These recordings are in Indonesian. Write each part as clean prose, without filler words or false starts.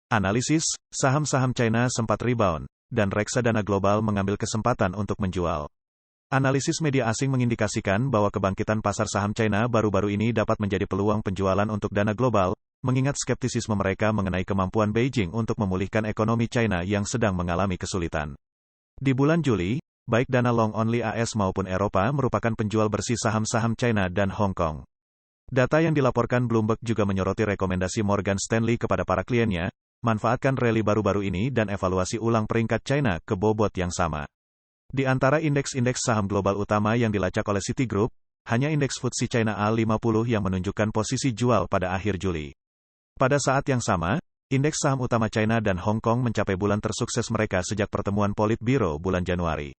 Analisis, saham-saham China sempat rebound, dan reksadana global mengambil kesempatan untuk menjual. Analisis media asing mengindikasikan bahwa kebangkitan pasar saham China baru-baru ini dapat menjadi peluang penjualan untuk dana global, mengingat skeptisisme mereka mengenai kemampuan Beijing untuk memulihkan ekonomi China yang sedang mengalami kesulitan. Di bulan Juli, baik dana long only AS maupun Eropa merupakan penjual bersih saham-saham China dan Hong Kong. Data yang dilaporkan Bloomberg juga menyoroti rekomendasi Morgan Stanley kepada para kliennya, manfaatkan rally baru-baru ini dan evaluasi ulang peringkat China ke bobot yang sama. Di antara indeks-indeks saham global utama yang dilacak oleh Citigroup, hanya indeks FTSE China A50 yang menunjukkan posisi jual pada akhir Juli. Pada saat yang sama, indeks saham utama China dan Hong Kong mencapai bulan tersukses mereka sejak pertemuan Politbiro bulan Januari.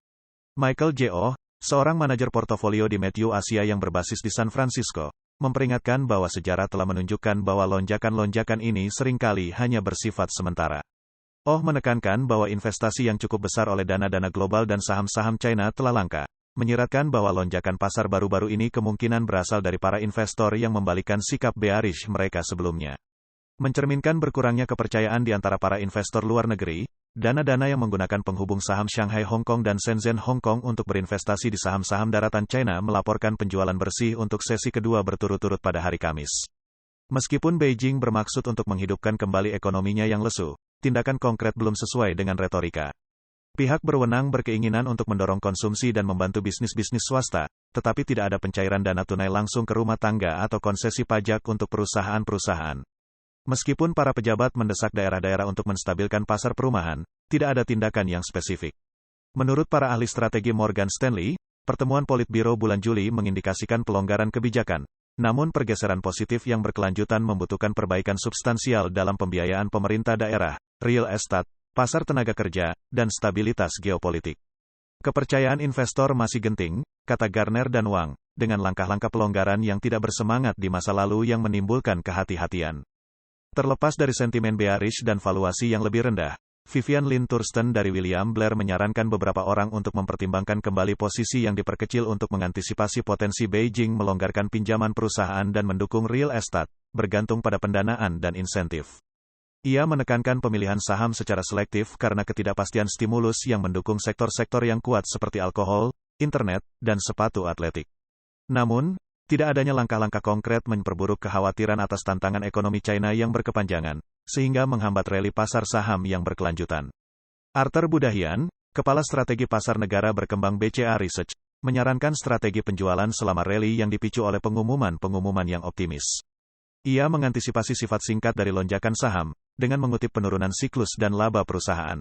Michael J. Oh, seorang manajer portofolio di Matthew Asia yang berbasis di San Francisco, memperingatkan bahwa sejarah telah menunjukkan bahwa lonjakan-lonjakan ini seringkali hanya bersifat sementara. Oh menekankan bahwa investasi yang cukup besar oleh dana-dana global dan saham-saham China telah langka, menyiratkan bahwa lonjakan pasar baru-baru ini kemungkinan berasal dari para investor yang membalikkan sikap bearish mereka sebelumnya. Mencerminkan berkurangnya kepercayaan di antara para investor luar negeri, dana-dana yang menggunakan penghubung saham Shanghai Hong Kong dan Shenzhen Hong Kong untuk berinvestasi di saham-saham daratan China melaporkan penjualan bersih untuk sesi kedua berturut-turut pada hari Kamis. Meskipun Beijing bermaksud untuk menghidupkan kembali ekonominya yang lesu, tindakan konkret belum sesuai dengan retorika. Pihak berwenang berkeinginan untuk mendorong konsumsi dan membantu bisnis-bisnis swasta, tetapi tidak ada pencairan dana tunai langsung ke rumah tangga atau konsesi pajak untuk perusahaan-perusahaan. Meskipun para pejabat mendesak daerah-daerah untuk menstabilkan pasar perumahan, tidak ada tindakan yang spesifik. Menurut para ahli strategi Morgan Stanley, pertemuan Politbiro bulan Juli mengindikasikan pelonggaran kebijakan, namun pergeseran positif yang berkelanjutan membutuhkan perbaikan substansial dalam pembiayaan pemerintah daerah, real estate, pasar tenaga kerja, dan stabilitas geopolitik. Kepercayaan investor masih genting, kata Garner dan Wang, dengan langkah-langkah pelonggaran yang tidak bersemangat di masa lalu yang menimbulkan kehati-hatian. Terlepas dari sentimen bearish dan valuasi yang lebih rendah, Vivian Lynn Thurston dari William Blair menyarankan beberapa orang untuk mempertimbangkan kembali posisi yang diperkecil untuk mengantisipasi potensi Beijing melonggarkan pinjaman perusahaan dan mendukung real estate, bergantung pada pendanaan dan insentif. Ia menekankan pemilihan saham secara selektif karena ketidakpastian stimulus yang mendukung sektor-sektor yang kuat seperti alkohol, internet, dan sepatu atletik. Namun, tidak adanya langkah-langkah konkret memperburuk kekhawatiran atas tantangan ekonomi China yang berkepanjangan, sehingga menghambat rally pasar saham yang berkelanjutan. Arthur Budahian, Kepala Strategi Pasar Negara Berkembang BCA Research, menyarankan strategi penjualan selama rally yang dipicu oleh pengumuman-pengumuman yang optimis. Ia mengantisipasi sifat singkat dari lonjakan saham, dengan mengutip penurunan siklus dan laba perusahaan.